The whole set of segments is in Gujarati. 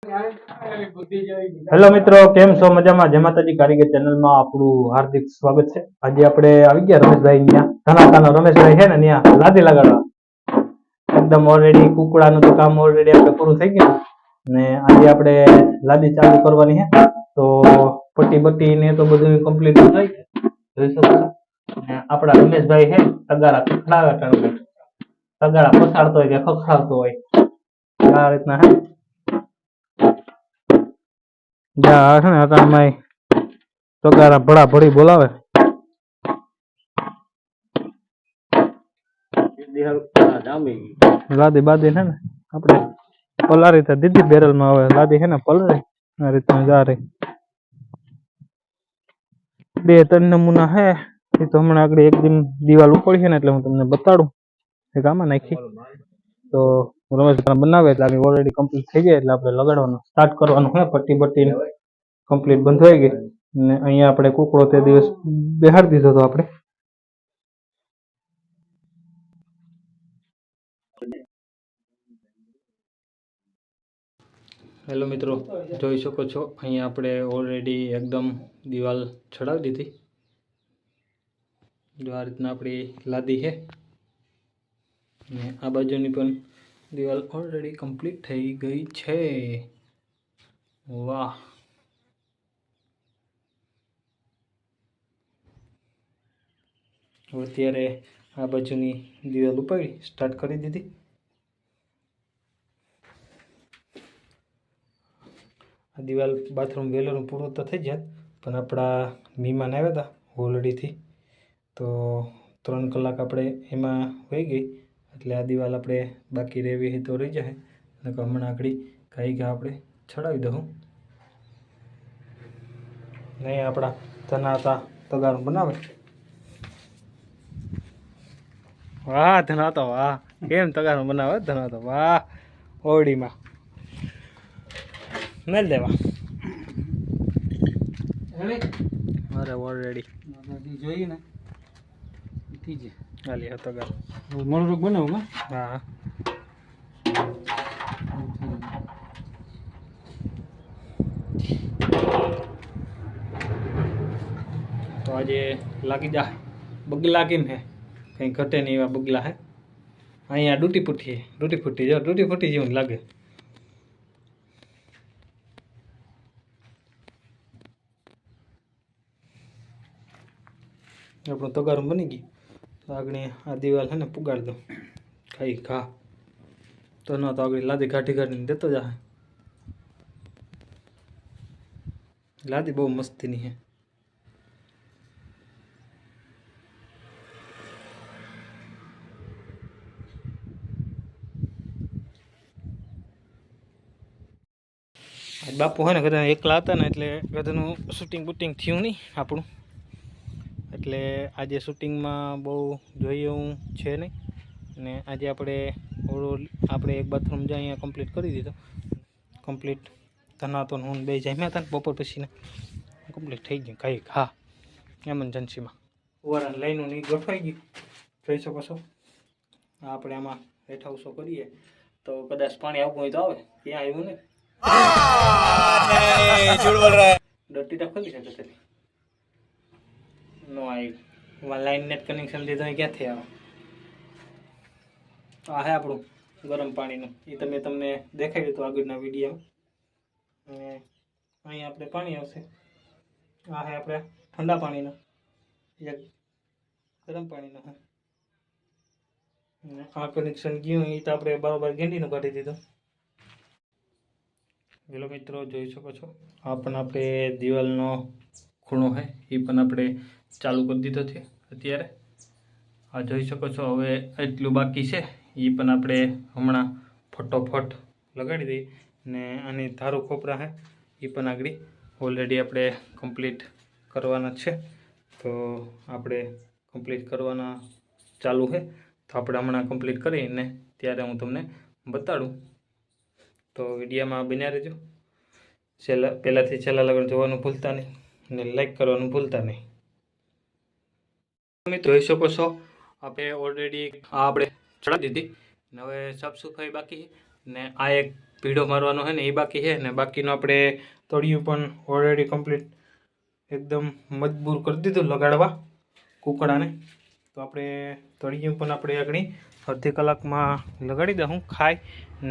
હેલો મિત્રો, કેમ છો? મજામાં? જય માતાજી કારીગર ચેનલમાં આપણું હાર્દિક સ્વાગત છે. આજે આપણે આવી ગયા રમેશભાઈ ત્યાં ધનાતાનો રમેશભાઈ છે ને ત્યાં લાદી લગાડવા. એકદમ ઓલરેડી કુકડાનું તો કામ ઓલરેડી આપણે પૂરું થઈ ગયું ને આજે આપણે લાદી ચાલુ કરવાની છે. તો પટ્ટી બટ્ટી ને તો બધું કમ્પ્લીટ થઈ ગયું. જોઈ શકો છો. ને આપણા રમેશભાઈ છે તગારા ખખડાવે તગારા પસાડતો હોય કે ખખડાવતો હોય આ રીતના હે. જા છે ને અટાણમાં તગારા ભડા ભડી બોલાવે. લાદી બાદી છે ને આપણે પલારી તો દીધી બેરલમાં, હવે લાદી છે ને પલરે આ રીતના જા રહી. 2-3 નમૂના હે એ તો હમણાં આગળ એક દિન દિવાલ ઉપડી છે ને એટલે હું તમને બતાડું. એક આમાં નાખી તો રમેશ બનાવે એટલે આપણે ઓલરેડી કમ્પ્લીટ થઈ જાય એટલે આપણે લગાડવાનું સ્ટાર્ટ કરવાનું છે. પટ્ટી બટ્ટી કમ્પ્લીટ બંધ થઈ ગઈ ને અહીંયા આપણે કુકડો તે દિવસ બેહાડી દીધો હતો આપણે. હેલો મિત્રો, જોઈ શકો છો અહીંયા આપણે ઓલરેડી એકદમ દિવાલ ચડાવી દીધી. જો આ રીતના આપણી લાદી છે ને આ બાજુની પણ દિવાલ ઓલરેડી કમ્પ્લીટ થઈ ગઈ છે. વાહ, અત્યારે આ બાજુની દિવાલ ઉપાડી સ્ટાર્ટ કરી દીધી. આ દિવાલ બાથરૂમ વેલરનું પૂરું તો થઈ જાય પણ આપણા મહેમાન આવ્યા હતા ઓલરેડીથી તો 3 કલાક આપણે એમાં વહી ગઈ એટલે આ દિવાલ આપણે બાકી રહેવી તો રહી જાય અને હમણાં આગળ કાંઈ ઘા આપણે ચડાવી દઉં. નહીં આપણા ધનાતા તગારું બનાવે. વાહ ધનાતો વાહ, કેમ તગારું બનાવે ધનાતો વાહ. ઓરડીમાં મેલ દેવા અરે ઓલરેડી જોઈએ ને હાલી તગાર મોડું બનાવું. હા તો આજે લાગી જાય બગલા કેમ હે કંઈ ઘટે નહીં એવા બગલા હે. અહીંયા ડૂટી ફૂટી જો ડૂટી ફૂટી જેવું લાગે. આપણું તગારું બની ગયું તો આગળ આ દિવાલ છે ને પુગાડી દઉં ખાઈ ઘા તો ન તો આગળ લાદી ઘાટી ઘાટીને દેતો જાય. લાદી બહુ મસ્તીની છે. બાપુ હોય ને કદાચ એકલા હતા ને એટલે કદાનું શૂટિંગ બૂટિંગ થયું નહીં આપણું, એટલે આજે શૂટિંગમાં બહુ જોઈએ એવું છે નહીં. ને આજે આપણે એક બાથરૂમ જ્યાં અહીંયા કમ્પ્લીટ કરી દીધો. કમ્પ્લીટ ધનાતો હું બે જમ્યા હતા ને બપોર પછીના કમ્પ્લીટ થઈ ગયું કાંઈ હા એમરજન્સીમાં ઓવરાન લાઈનું નહીં ગોઠવાઈ ગયું. જોઈ શકો છો આપણે આમાં હેઠા ઉસો કરીએ તો કદાચ પાણી આવવું હોય તો આવે, ત્યાં આવ્યું ને ડર્ટી તો ખોલી શકે છે નો આવ્યું. લાઈન નેટ કનેક્શન લીધો ક્યાંથી આવે. આ હે આપણું ગરમ પાણીનું, એ તમને દેખાડ્યું હતું આગળના વિડીયોમાં. અને અહીંયા આપણે પાણી આવશે. આ હે આપણે ઠંડા પાણીનો, એક ગરમ પાણીનો હે. આ કનેક્શન ગયું એ તો આપણે બરાબર ગેંડીનું કાઢી દીધું. હેલો મિત્રો, જોઈ શકો છો આ પણ આપણે દિવાલનો ખૂણો છે એ પણ આપણે ચાલુ કરી દીધો છે અત્યારે. આ જોઈ શકો છો હવે એટલું બાકી છે એ પણ આપણે હમણાં ફટોફટ લગાડી દઈએ. ને આની ધારું ખોપરા છે એ પણ આગળ ઓલરેડી આપણે કમ્પ્લીટ કરવાના છે. તો આપણે કમ્પ્લીટ કરવાના ચાલુ છે તો આપણે હમણાં કમ્પ્લીટ કરીને ત્યારે હું તમને બતાડું. તો વિડીયોમાં બન્યા રહેજો. પહેલાંથી છેલ્લા લગન જોવાનું ભૂલતા નહીં અને લાઈક કરવાનું ભૂલતા નહીં. તમે જોઈ શકો છો આપણે ઓલરેડી આપણે ચડાવી દીધી ને હવે સાફ સફાઈ બાકી ને આ એક ભીડો મારવાનો છે ને એ બાકી છે ને બાકીનું આપણે તળિયું પણ ઓલરેડી કમ્પ્લીટ એકદમ મજબૂર કરી દીધું લગાડવા કુકડાને. તો આપણે તળિયું પણ આપણે આગળ અડધી કલાકમાં લગાડી દઉં ખાઈ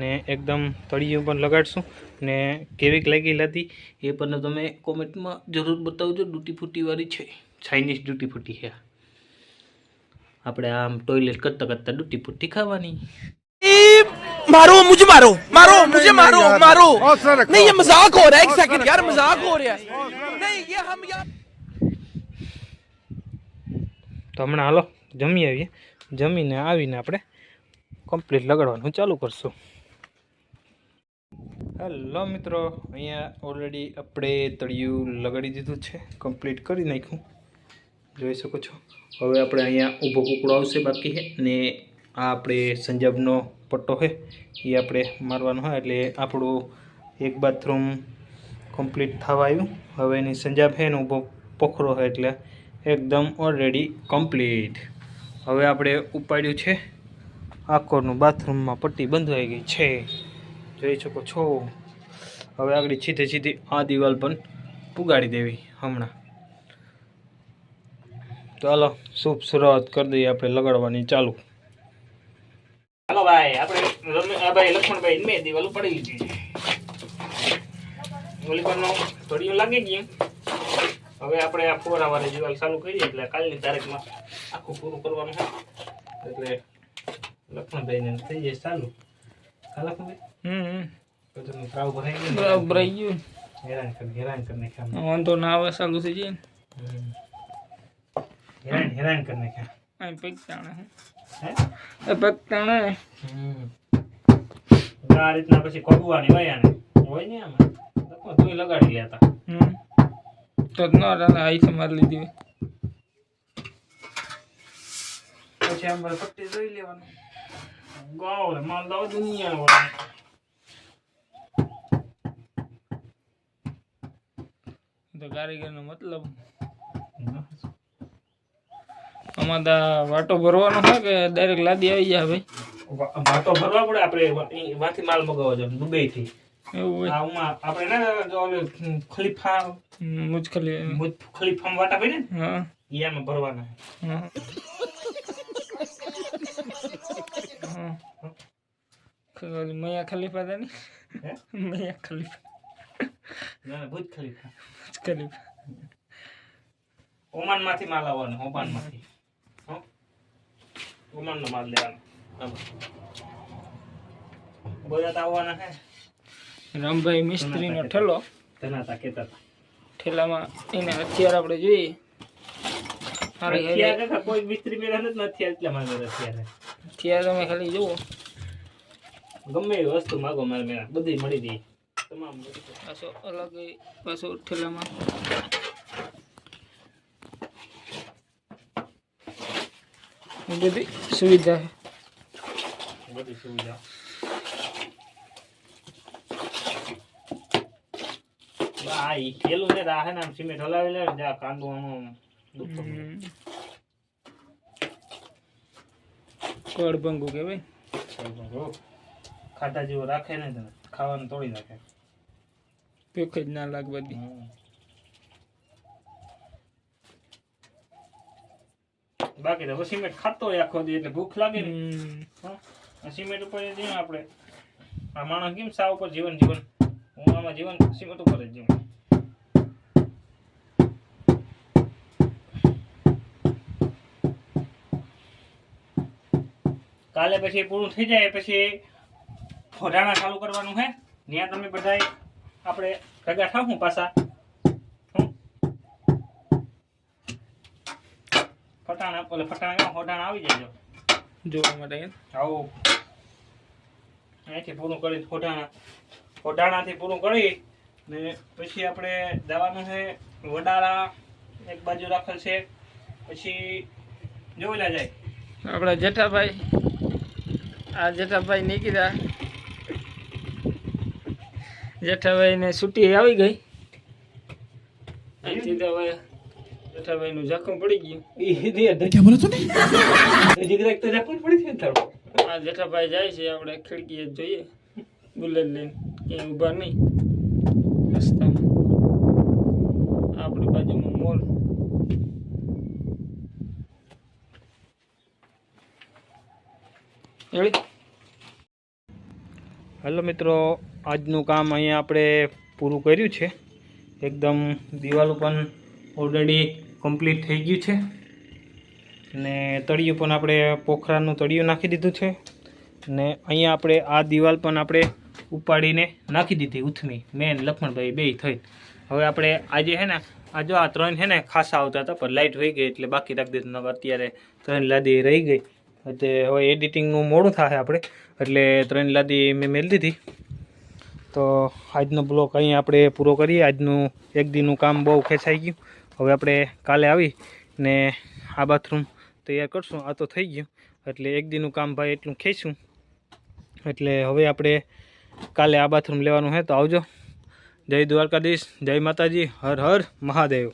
ને એકદમ તળિયું પણ લગાડશું ને કેવીક લાગી હતી એ પણ તમે કોમેન્ટમાં જરૂર બતાવજો. ડૂટી ફૂટીવાળી છે, ચાઇનીઝ ડૂટી ફૂટી છે. આપણે આમ ટોયલેટ કરતા કરતા ડૂટી ફૂટી ખાવાની. मारो मुझे मारो मारो मुझे मारो मारो नहीं ये मजाक हो रहा है एक सेकंड यार मजाक हो रहा है नहीं ये हम यार તો હમણાં હાલો જમી આવીએ. જમીને આવીને આપણે કમ્પ્લીટ લગાડવાનું ચાલુ કરશું. હેલો મિત્રો, અહીંયા ઓલરેડી આપણે તળિયું લગાડી દીધું છે, કમ્પ્લીટ કરી નાખ્યું જોઈ શકો છો. હવે આપણે અહીંયા ઊભો કુકડો આવશે બાકી છે ને આ આપણે સંજાબનો પટ્ટો છે એ આપણે મારવાનો હોય એટલે આપણું એક બાથરૂમ કમ્પ્લીટ થવા આવ્યું. હવે એની સંજાબ છે ને ઊભો પોખરો છે એટલે એકદમ ઓલરેડી કમ્પ્લીટ. હવે આપણે ઉપાડ્યું છે આકોરનું બાથરૂમમાં પટ્ટી બંધાઈ ગઈ છે જોઈ શકો છો. હવે આગળ સીધી આ દિવાલ પણ પુગાડી દેવી હમણાં. તો હાલો શુભ શરૂઆત કરી દઈએ આપણે લગાડવાની ચાલુ. હાલો ભાઈ, આપણે ભાઈ લક્ષ્મણભાઈ મેં દિવાલ ઉપાડી લીધી છે. ઓલી પરનો થોડીઓ લાગી ગઈ. હવે આપણે આ ફોરાવાળી દિવાલ ચાલુ કરીએ એટલે કાલની તારીખમાં આખું પૂરું કરવાનું છે એટલે લક્ષ્મણભાઈને થઈ જાય ચાલુ. વાંધો ના આવે ચાલુ થઈ જાય હેરાન કરી નાખ્યા. આ રીતના પછી કોબવાની હોય ને હોય ને આમાં તું લગાડી લેતા તો ન આઈ મારી લીધી પછી આમ પટ્ટી જોઈ લેવાનું. ગાવ માલ દાવ દુનિયા તો કારીગરનો મતલબ આમાં વાટો ભરવાનો હોય કે ડાયરેક્ટ લાદી આવી જાય ભાઈ? વાટો ભરવા પડે. આપણે વાથી માલ મગાવવો જોઈએ દુબઈ થી. એવું હોય આપણે ખલીફા ખલીફા વાટા ભાઈ ને હા એમાં ભરવાના. મૈયા ખલીફા હતા ને મૈયા ખલીફા ભુજ ખલીફા ખલીફા ઓમાન માંથી માલ આવવાનો. ઓમાન માંથી ઓમાન નો માલ લેવાનો. બધા આવવાના છે. રામભાઈ મિસ્ત્રી નો ઠેલો ઠેલામાં એને હથિયાર આપણે જોઈએ. કોઈ મિસ્ત્રી મેળા નથી હથિયાર તમે ખાલી જુઓ ગમે એવી વસ્તુ માગો મારે મેળા બધી મળી ગઈ તમામ. પાછો અલગ પાછો ઠેલામાં બધી સુવિધા છે. બધી સુવિધા પેલું છે રાહે નામ સિમેન્ટ હલાવી લે ને કાંદો કડભંગુ કેવાય. ખાટા જેવો રાખે ને ખાવાનું તોડી નાખે. પેક જ ના લાગ બધી. બાકી તો સિમેન્ટ ખાતો હોય આખો દી એટલે ભૂખ લાગે ને સિમેન્ટ ઉપર આપણે આ માણસ કેમ સા ઉપર જીવન હું આમાં જીવન સિમેન્ટ ઉપર જ જીવન. કાલે પછી પૂરું થઈ જાય પછી ફોટાણા ચાલુ કરવાનું છે. ત્યાં તમે બધા આપણે ભેગા થાવું પાછા ફટાણા આવી જાય જોવા માટે આવું અહીંથી પૂરું કરી ફોટાણાથી પૂરું કરી ને પછી આપણે જવાનું છે વડાળા એક બાજુ રાખેલ છે. પછી જોયેલા જાય આપણા જેઠાભાઈ આ જેઠાભાઈ નીકળ્યા. જેઠાભાઈ ને છૂટી આવી ગઈ. જેઠાભાઈ નું ઝાકું પડી ગયું. આ જેઠાભાઈ જાય છે આપણે ખિડકી જોઈએ બુલેટ લઈને ક્યાંય ઊભા નહીં રસ્તામાં. આપણી બાજુમાં મોલ. એવી હેલો મિત્રો, આજનું કામ અહીંયા આપણે પૂરું કર્યું છે. એકદમ દિવાલ પણ ઓલરેડી કમ્પ્લીટ થઈ ગયું છે ને તળિયું પણ આપણે પોખરાનું તળિયું નાખી દીધું છે ને અહીંયા આપણે આ દિવાલ પણ આપણે ઉપાડીને નાખી દીધી ઉથમી મેન લક્ષ્મણભાઈ બે થઈ. હવે આપણે આજે છે ને આ જો આ 3 છે ને ખાસા આવતા હતા પણ લાઇટ વહી ગઈ એટલે બાકી રાખી દીધું. અત્યારે 3 લાદી રહી ગઈ એટલે હવે એડિટિંગનું મોડું થાય આપણે એટલે 3 લાદી મેં મેળી દીધી. તો આજનો બ્લોગ અહીં આપણે પૂરો કરીએ. આજનું એક દીનું કામ બહુ ખેંચાઈ ગયું. હવે આપણે કાલે આવી ને આ બાથરૂમ તૈયાર કરશું. આ તો થઈ ગયું એટલે એક દીનું કામ ભાઈ એટલું ખેંચશું. એટલે હવે આપણે કાલે આ બાથરૂમ લેવાનું છે તો આવજો. જય દ્વારકાધીશ, જય માતાજી, હર હર મહાદેવ.